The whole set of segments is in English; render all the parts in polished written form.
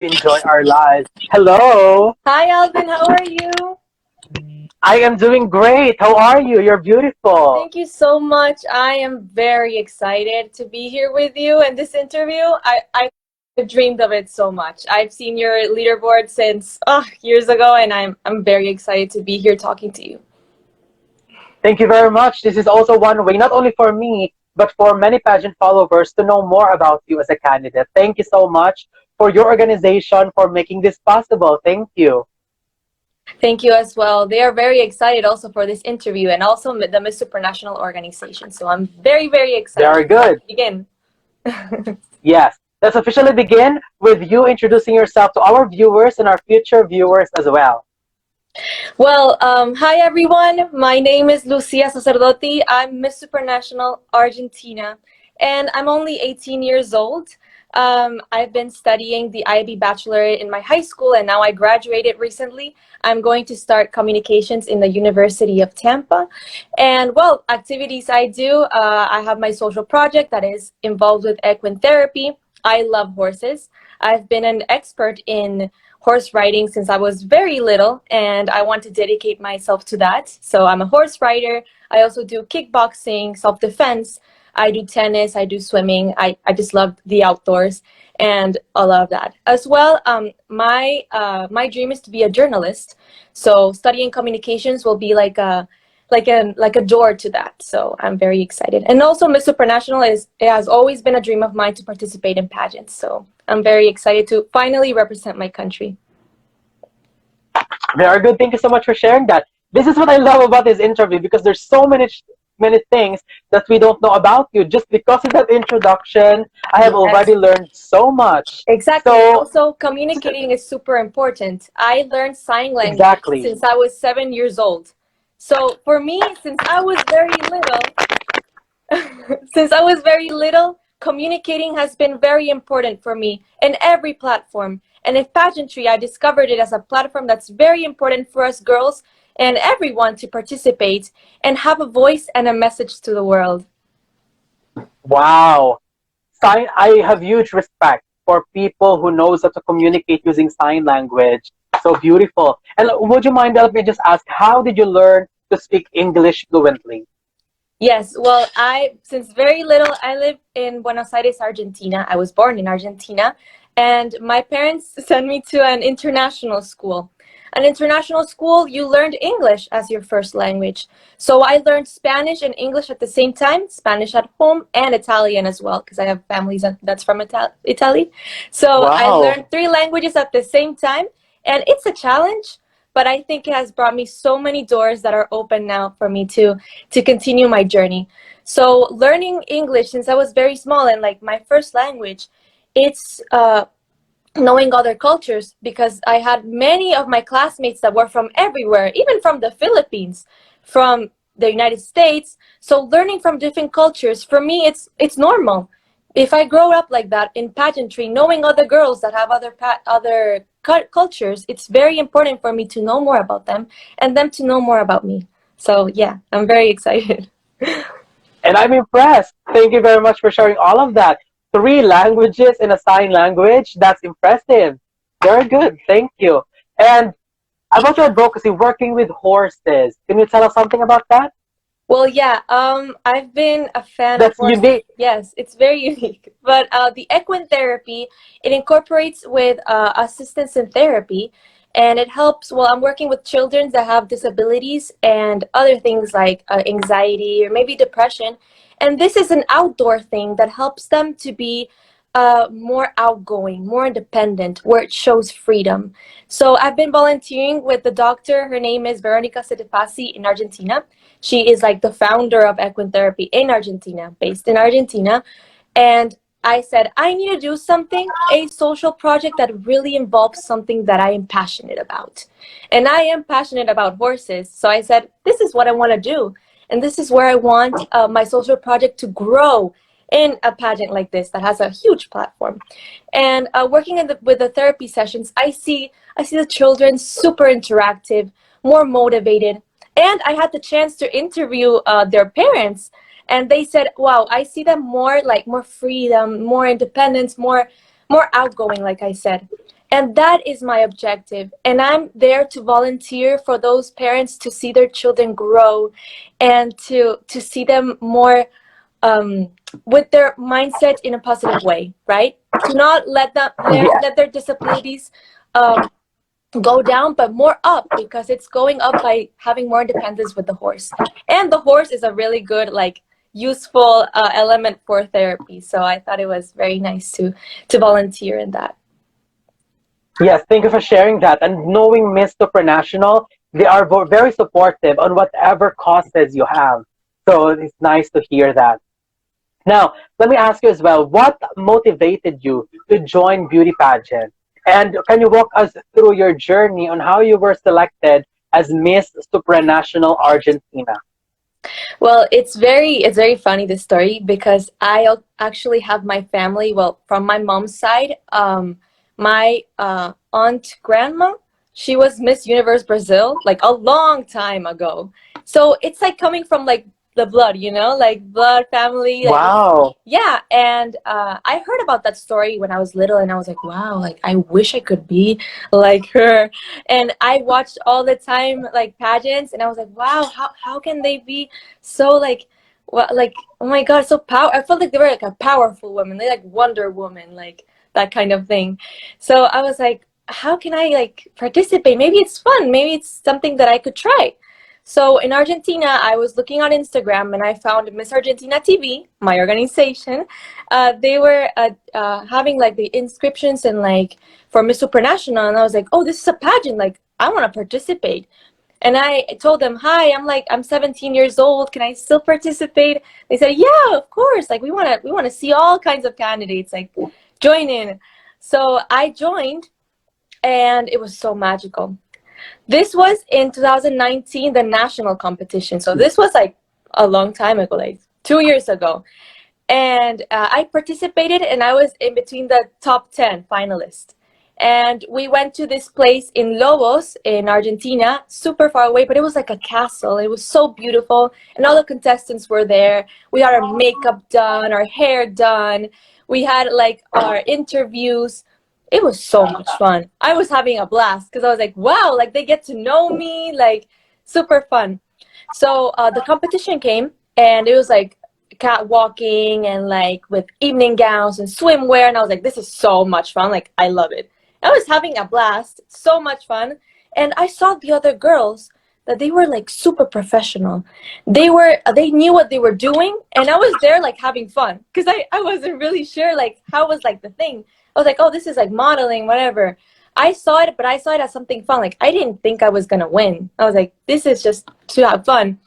enjoy our lives. Hello, Hi, Alvin. How are you? I am doing great. How are you? You're beautiful. Thank you so much. I am very excited to be here with you in this interview. I dreamed of it so much. I've seen your leaderboard since years ago, and I'm very excited to be here talking to you. Thank you very much. This is also one way, not only for me, but for many pageant followers to know more about you as a candidate. Thank you so much for your organization for making this possible. Thank you. Thank you as well. They are very excited also for this interview and also the Miss Supranational organization. So I'm very, very excited. Very good. Begin. Yes. Let's officially begin with you introducing yourself to our viewers and our future viewers as well. Well, hi everyone. My name is Lucia Sacerdoti. I'm Miss Supranational Argentina, and I'm only 18 years old. I've been studying the IB Bachelorate in my high school, and now I graduated recently. I'm going to start communications in the University of Tampa. And well, activities I do, I have my social project that is involved with equine therapy. I love horses. I've been an expert in horse riding since I was very little, and I want to dedicate myself to that. So I'm a horse rider. I also do kickboxing, self-defense. I do tennis. I do swimming. I just love the outdoors and all of that. As well, my dream is to be a journalist. So studying communications will be like a door to that. So I'm very excited. And also Miss Supranational it has always been a dream of mine to participate in pageants. So I'm very excited to finally represent my country. Very good. Thank you so much for sharing that. This is what I love about this interview because there's so many things that we don't know about you. Just because of that introduction, I have Yes, already learned so much. exactly. And So also communicating is super important. I learned sign language exactly. since I was 7 years old. So for me, since I was very little, since I was very little, communicating has been very important for me in every platform. And in pageantry, I discovered it as a platform that's very important for us girls and everyone to participate and have a voice and a message to the world. Wow. I have huge respect for people who knows how to communicate using sign language. So beautiful. And would you mind let me just ask, how did you learn to speak English fluently? Yes, well, since very little, I live in Buenos Aires, Argentina. I was born in Argentina, and my parents sent me to an international school. An international school, you learned English as your first language. So I learned Spanish and English at the same time, Spanish at home and Italian as well, because I have families that's from Italy. So I Wow. learned three languages at the same time, and it's a challenge, but I think it has brought me so many doors that are open now for me to continue my journey. So learning English since I was very small and like my first language, it's knowing other cultures because I had many of my classmates that were from everywhere, even from the Philippines, from the United States. So learning from different cultures, for me, it's normal. If I grow up like that in pageantry, knowing other girls that have other cultures, it's very important for me to know more about them and them to know more about me. So yeah, I'm very excited. And I'm impressed. Thank you very much for sharing all of that. Three languages in a sign language. That's impressive. Very good. Thank you. And about your advocacy, working with horses. Can you tell us something about that? Well, yeah, I've been a fan of That's horses. unique. Yes, it's very unique. But the equine therapy, it incorporates with assistance in therapy, and it helps. Well, I'm working with children that have disabilities and other things like anxiety or maybe depression. And this is an outdoor thing that helps them to be more outgoing, more independent, where it shows freedom. So I've been volunteering with the doctor. Her name is Veronica Setefasi in Argentina. She is like the founder of equine therapy in Argentina, based in Argentina. And I said, I need to do something, a social project that really involves something that I am passionate about. And I am passionate about horses. So I said, this is what I want to do. And this is where I want my social project to grow in a pageant like this that has a huge platform. And working with the therapy sessions, I see the children super interactive, more motivated, and I had the chance to interview their parents, and they said, "Wow, I see them more freedom, more independence, more outgoing." Like I said, And that is my objective. And I'm there to volunteer for those parents to see their children grow and to see them more um, with their mindset in a positive way, right? To not Yeah. let their disabilities um, go down, but more up, because it's going up by having more independence with the horse. And the horse is a really good, like, useful element for therapy. So I thought it was very nice to volunteer in that. Yes, thank you for sharing that. And knowing Miss Supranational, they are very supportive on whatever causes you have. So it's nice to hear that. Now, let me ask you as well, what motivated you to join beauty pageant? And can you walk us through your journey on how you were selected as Miss Supranational Argentina? Well, it's very funny, this story, because actually have my family, well, from my mom's side, my aunt grandma, she was Miss Universe Brazil like a long time ago. So it's like coming from like the blood, like blood family, like Wow. yeah. And I heard about that story when I was little, and I was like, wow, like I wish I could be like her. And I watched all the time like pageants, and I was like, wow, how can they be so like, what, like, oh my god, so power. I felt like they were like a powerful woman. They like Wonder Woman, like that kind of thing. So I was like, how can I like participate? Maybe it's fun. Maybe it's something that I could try. So in Argentina, I was looking on Instagram, and I found Miss Argentina TV, my organization. They were having like the inscriptions and like for Miss Supranational, and I was like, oh, this is a pageant. Like I want to participate. And I told them, hi, I'm 17 years old. Can I still participate? They said, yeah, of course. Like we want to see all kinds of candidates. Like join in. So I joined, and it was so magical. This was in 2019, the national competition. So this was like a long time ago, like 2 years ago. And I participated, and I was in between the top 10 finalists. And we went to this place in Lobos in Argentina, super far away, but it was like a castle. It was so beautiful, and all the contestants were there. We had our makeup done, our hair done. We had like our interviews. It was so much fun. I was having a blast because I was like, wow, like they get to know me, like super fun. So the competition came, and it was like catwalking and like with evening gowns and swimwear, and I was like, this is so much fun. Like I love it. I was having a blast, so much fun. And I saw the other girls that they were like super professional. They knew what they were doing, and I was there like having fun because I wasn't really sure like how was like the thing. I was like, oh, this is like modeling, whatever. I saw it, but I saw it as something fun. Like I didn't think I was gonna win. I was like, this is just to have fun.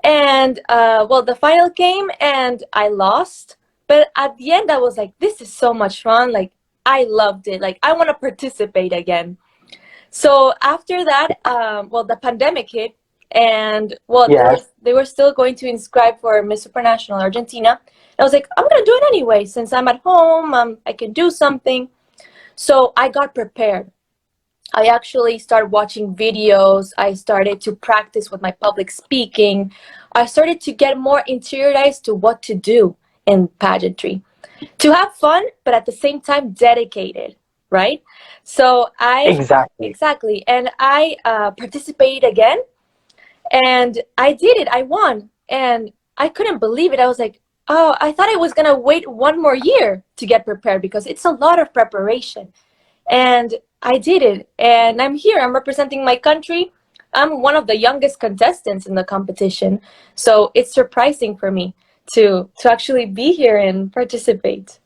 And well, the final came, and I lost. But at the end, I was like, this is so much fun. Like I loved it. Like I want to participate again. So after that, well, the pandemic hit, and well, Yes. they were still going to inscribe for Miss Supranational Argentina. And I was like, I'm gonna do it anyway, since I'm at home. I can do something. So I got prepared. I actually started watching videos. I started to practice with my public speaking. I started to get more interiorized to what to do in pageantry, to have fun, but at the same time dedicated, right? So Exactly. exactly, and I participated again, and I did it. I won, and I couldn't believe it. I was like, oh, I thought I was gonna wait one more year to get prepared because it's a lot of preparation. And I did it, and I'm here. I'm representing my country. I'm one of the youngest contestants in the competition, so it's surprising for me to actually be here and participate.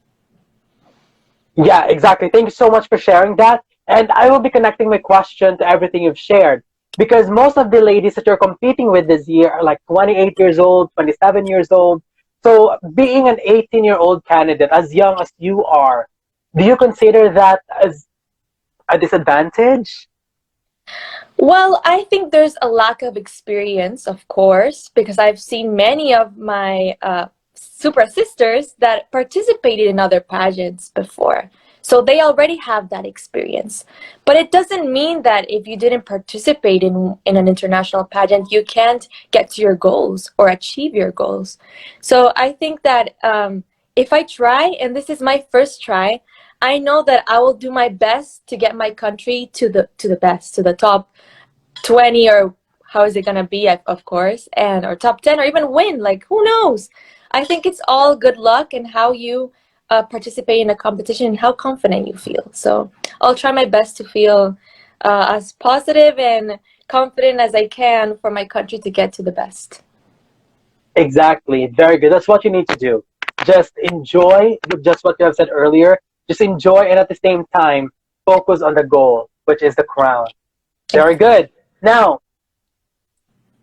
Yeah, exactly. Thank you so much for sharing that. And I will be connecting my question to everything you've shared. Because most of the ladies that you're competing with this year are like 28 years old, 27 years old. So being an 18-year-old candidate, as young as you are, do you consider that as a disadvantage? Well, I think there's a lack of experience, of course, because I've seen many of my super sisters that participated in other pageants before. So they already have that experience. But it doesn't mean that if you didn't participate in an international pageant, you can't get to your goals or achieve your goals. So I think that if I try, and this is my first try, I know that I will do my best to get my country to the best, to the top 20, or how is it gonna be, of course, and or top 10, or even win. Like, who knows? I think it's all good luck and how you participate in a competition and how confident you feel. So I'll try my best to feel as positive and confident as I can for my country to get to the best. Exactly. Very good. That's what you need to do. Just enjoy just what you have said earlier. Just enjoy and at the same time focus on the goal, which is the crown. Very good. Now,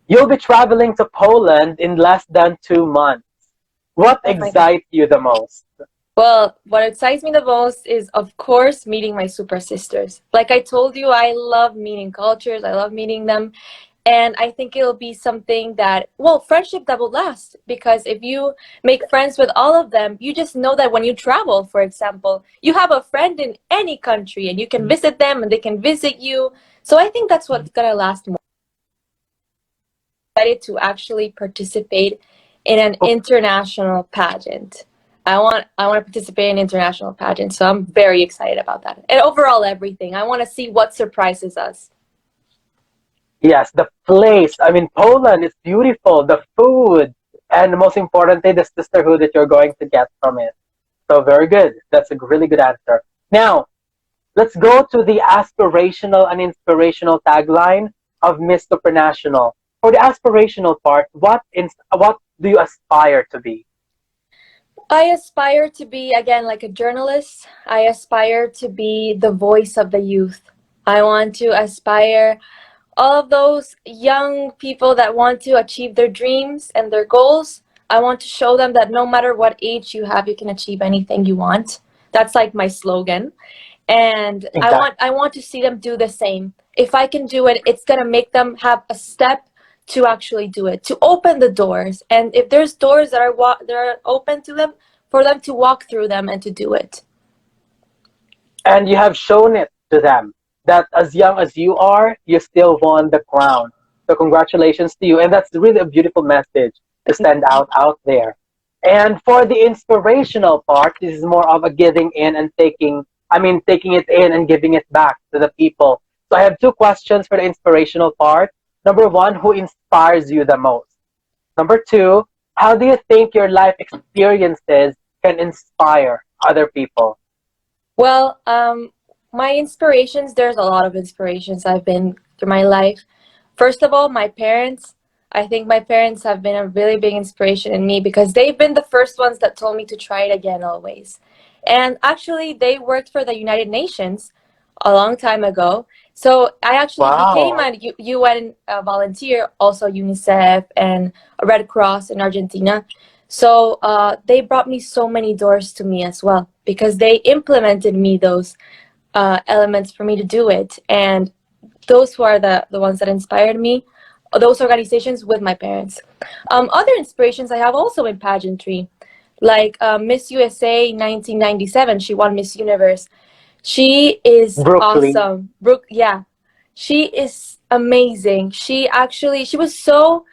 you'll be traveling to Poland in less than 2 months. What Oh my God. excites you the most? Well, what excites me the most is, of course, meeting my super sisters. Like I told you, I love meeting cultures. I love meeting them. And I think it'll be something that, well, friendship that will last. Because if you make friends with all of them, you just know that when you travel, for example, you have a friend in any country and you can visit them and they can visit you. So I think that's what's going to last more. Excited to actually participate in an international pageant. I want to participate in international pageant, so I'm very excited about that. And overall, everything. I want to see what surprises us. Yes, the place. I mean, Poland is beautiful. The food, and most importantly, the sisterhood that you're going to get from it. So very good. That's a really good answer. Now, let's go to the aspirational and inspirational tagline of Miss Supranational. For the aspirational part, what do you aspire to be? I aspire to be, again, like a journalist. I aspire to be the voice of the youth. I want to aspire all of those young people that want to achieve their dreams and their goals. I want to show them that no matter what age you have, you can achieve anything you want. That's like my slogan. And Exactly. I want to see them do the same. If I can do it, it's going to make them have a step to actually do it, to open the doors. And if there's doors that are open to them, for them to walk through them and to do it. And you have shown it to them that as young as you are, you still won the crown. So congratulations to you. And that's really a beautiful message to send out there. And for the inspirational part, this is more of a giving in and taking it in and giving it back to the people. So I have two questions for the inspirational part. Number one, who inspires you the most? Number two, how do you think your life experiences can inspire other people? Well, my inspirations, there's a lot of inspirations I've been through my life. First of all, my parents. I think my parents have been a really big inspiration in me because they've been the first ones that told me to try it again always. And actually, they worked for the United Nations a long time ago. So I actually became Wow. a UN volunteer, also UNICEF and a Red Cross in Argentina. So they brought me so many doors to me as well because they implemented me those elements for me to do it. And those who are the ones that inspired me, those organizations with my parents. Other inspirations I have also in pageantry, like Miss USA 1997, she won Miss Universe. She is Brooklyn. awesome. Brooke, yeah, she is amazing. She was so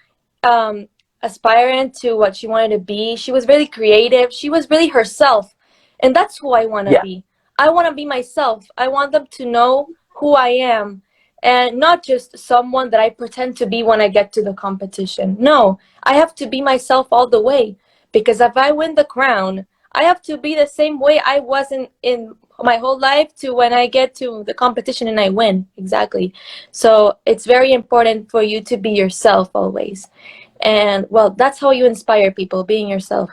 um, aspirant to what she wanted to be. She was really creative. She was really herself. And that's who I want to Yeah. be. I want to be myself. I want them to know who I am and not just someone that I pretend to be when I get to the competition. No, I have to be myself all the way because if I win the crown, I have to be the same way I was in my whole life to when I get to the competition and I win. Exactly. So it's very important for you to be yourself always. And well, that's how you inspire people, being yourself.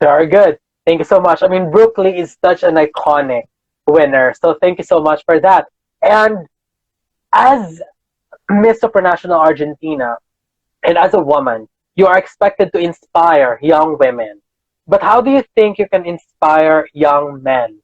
Very good. Thank you so much. I mean, Brooklyn is such an iconic winner. So thank you so much for that. And as Miss Supranational Argentina and as a woman, you are expected to inspire young women. But how do you think you can inspire young men?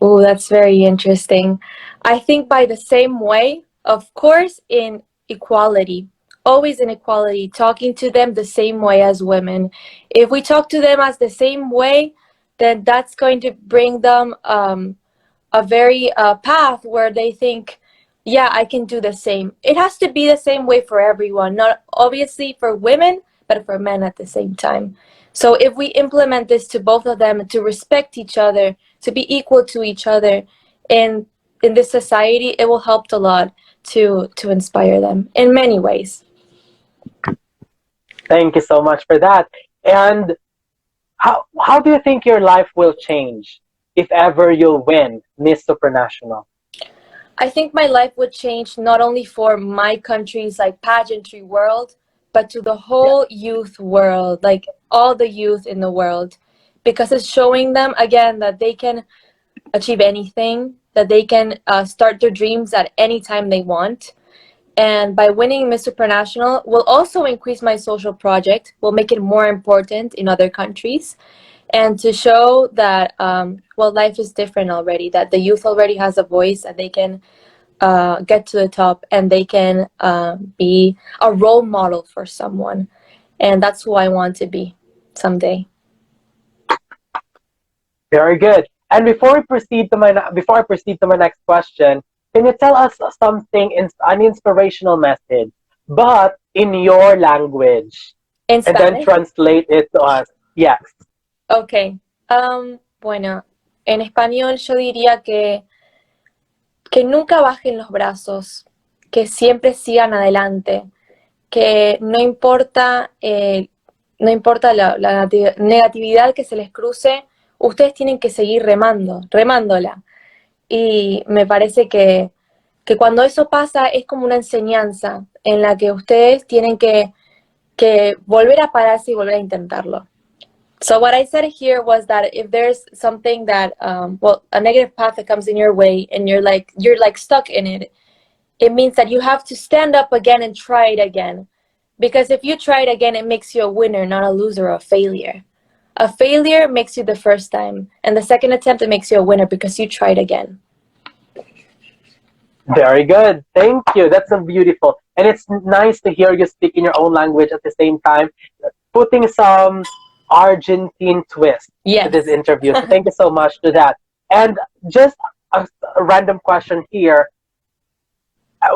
Oh, that's very interesting. I think by the same way, of course, in equality, always in equality, talking to them the same way as women. If we talk to them as the same way, then that's going to bring them a very path where they think, yeah, I can do the same. It has to be the same way for everyone, not obviously for women, but for men at the same time. So if we implement this to both of them, to respect each other, to be equal to each other in this society, it will help a lot to inspire them in many ways. Thank you so much for that. And how do you think your life will change if ever you'll win Miss Supranational? I think my life would change not only for my country's like pageantry world, but to the Yeah. whole youth world, like all the youth in the world, because it's showing them again that they can achieve anything, that they can start their dreams at any time they want. And by winning Miss Supranational will also increase my social project, will make it more important in other countries, and to show that well, life is different already, that the youth already has a voice and they can get to the top and they can be a role model for someone. And that's who I want to be someday. Very good. And before I proceed to my next question, can you tell us something an inspirational message, but in your language, In and then Spanish? translate it to us? Yes. Ok. Bueno, en español yo diría que nunca bajen los brazos, que siempre sigan adelante, que no importa, no importa la negatividad que se les cruce, ustedes tienen que seguir remando, remándola. Y me parece que cuando eso pasa es como una enseñanza en la que ustedes tienen que volver a pararse y volver a intentarlo. So what I said here was that if there's something that, well, a negative path that comes in your way and you're like stuck in it, it means that you have to stand up again and try it again. Because if you try it again, it makes you a winner, not a loser or a failure. A failure makes you the first time, and the second attempt, it makes you a winner because you tried again. Very good. Thank you. That's so beautiful. And it's nice to hear you speak in your own language at the same time, putting some Argentine twist to this Yes. interview. So thank you so much to that. And just a random question here.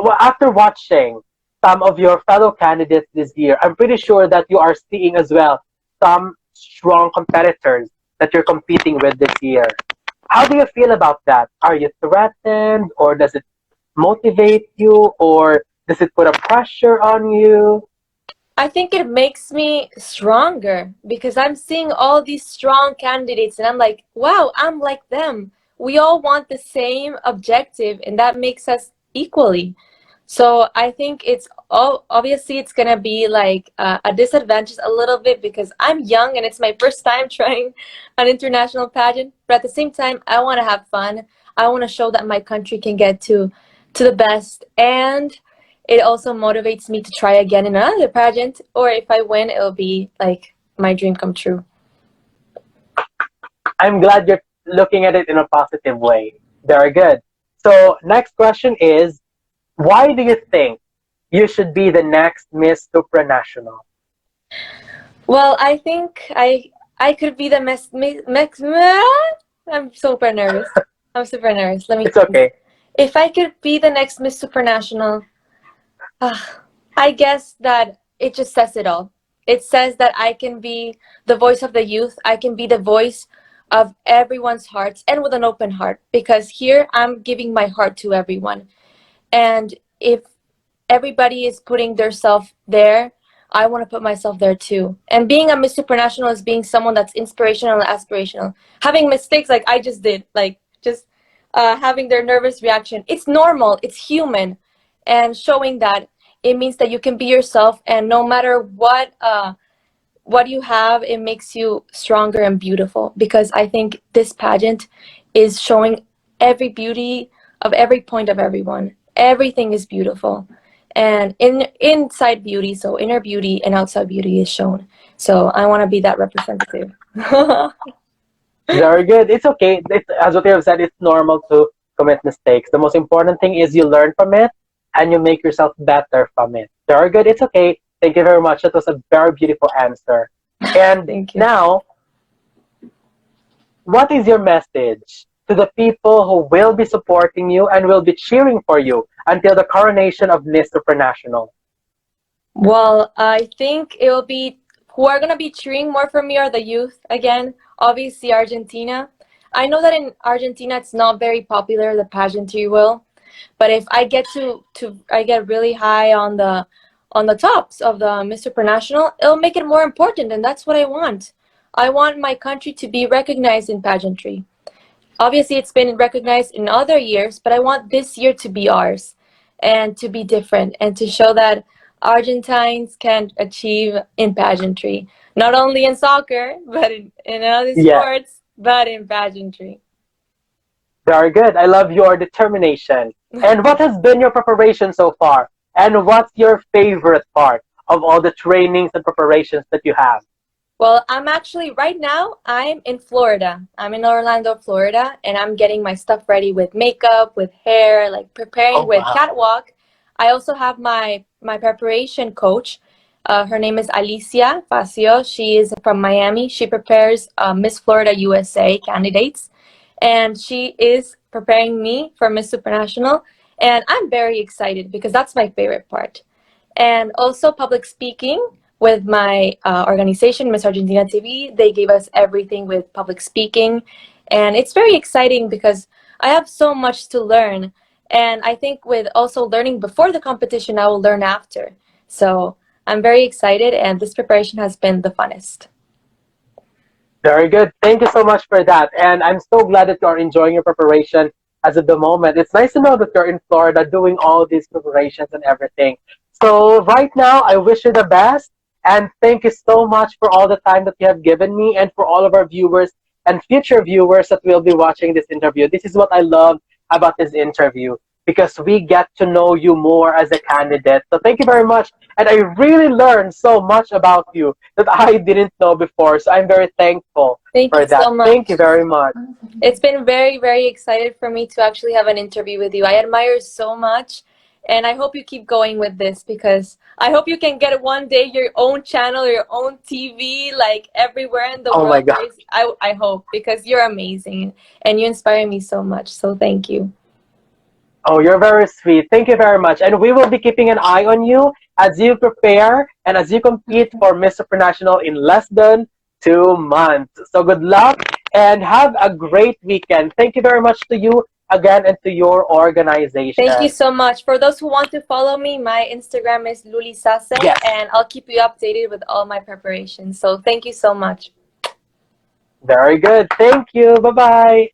Well, after watching some of your fellow candidates this year, I'm pretty sure that you are seeing as well some strong competitors that you're competing with this year. How do you feel about that? Are you threatened, or does it motivate you, or does it put a pressure on you? I think it makes me stronger because I'm seeing all these strong candidates and I'm like, wow, I'm like them. We all want the same objective and that makes us equally. So I think it's all obviously it's gonna be like a disadvantage a little bit because I'm young and it's my first time trying an international pageant. But at the same time, I want to have fun. I want to show that my country can get to the best, and it also motivates me to try again in another pageant. Or if I win, it'll be like my dream come true. I'm glad you're looking at it in a positive way. Very good. So, next question is, why do you think you should be the next Miss Supranational? Well, I think I could be the I'm super nervous. I'm super nervous. Let me It's think. okay. If I could be the next Miss Supranational, I guess that it just says it all. It says that I can be the voice of the youth. I can be the voice of everyone's hearts and with an open heart because here I'm giving my heart to everyone. And if everybody is putting their self there, I want to put myself there too. And being a Miss Supranational is being someone that's inspirational and aspirational. Having mistakes like I just did, like just having their nervous reaction. It's normal, it's human. And showing that it means that you can be yourself and no matter what you have, it makes you stronger and beautiful because I think this pageant is showing every beauty of every point of everyone. Everything is beautiful. And inside beauty, so inner beauty and outside beauty is shown. So I want to be that representative. Very good. It's okay. As what you have said, it's normal to commit mistakes. The most important thing is you learn from it and you make yourself better from it. Very good. It's okay. Thank you very much. That was a very beautiful answer. And Thank you. now, what is your message to the people who will be supporting you and will be cheering for you until the coronation of Miss Supranational? Well, I think it will be who are going to be cheering more for me are the youth again, obviously Argentina. I know that in Argentina it's not very popular, the pageantry will, but if I get to I get really high on the tops of the Mister Supranational, it'll make it more important, and that's what I want. I want my country to be recognized in pageantry. Obviously, it's been recognized in other years, but I want this year to be ours and to be different and to show that Argentines can achieve in pageantry, not only in soccer, but in other Yeah, sports, but in pageantry. very good. I love your determination. And what has been your preparation so far? And what's your favorite part of all the trainings and preparations that you have? Well, I'm actually right now, I'm in Florida. I'm in Orlando, Florida, and I'm getting my stuff ready with makeup, with hair, like preparing Oh, with wow. catwalk. I also have my preparation coach. Her name is Alicia Facio. She is from Miami. She prepares Miss Florida USA candidates, and she is preparing me for Miss Supranational. And I'm very excited because that's my favorite part. And also public speaking with my organization, Miss Argentina TV. They gave us everything with public speaking. And it's very exciting because I have so much to learn. And I think with also learning before the competition, I will learn after. So I'm very excited, and this preparation has been the funnest. Very good. Thank you so much for that. And I'm so glad that you're enjoying your preparation as of the moment. It's nice to know that you're in Florida doing all these preparations and everything. So right now, I wish you the best. And thank you so much for all the time that you have given me and for all of our viewers and future viewers that will be watching this interview. This is what I love about this interview because we get to know you more as a candidate. So thank you very much. And I really learned so much about you that I didn't know before. So I'm very thankful Thank for you that. so Thank you much. very much. It's been very, very excited for me to actually have an interview with you. I admire so much, and I hope you keep going with this because I hope you can get one day your own channel, your own TV, like everywhere in the Oh my world. God. I hope because you're amazing and you inspire me so much. So thank you. Oh, you're very sweet. Thank you very much. And we will be keeping an eye on you as you prepare and as you compete for Miss Supranational in less than 2 months. So good luck and have a great weekend. Thank you very much to you again and to your Thank you organization. so much. For those who want to follow me, my Instagram is lulisase, Yes. and I'll keep you updated with all my preparations. So thank you so much. Very good. Thank you. Bye bye.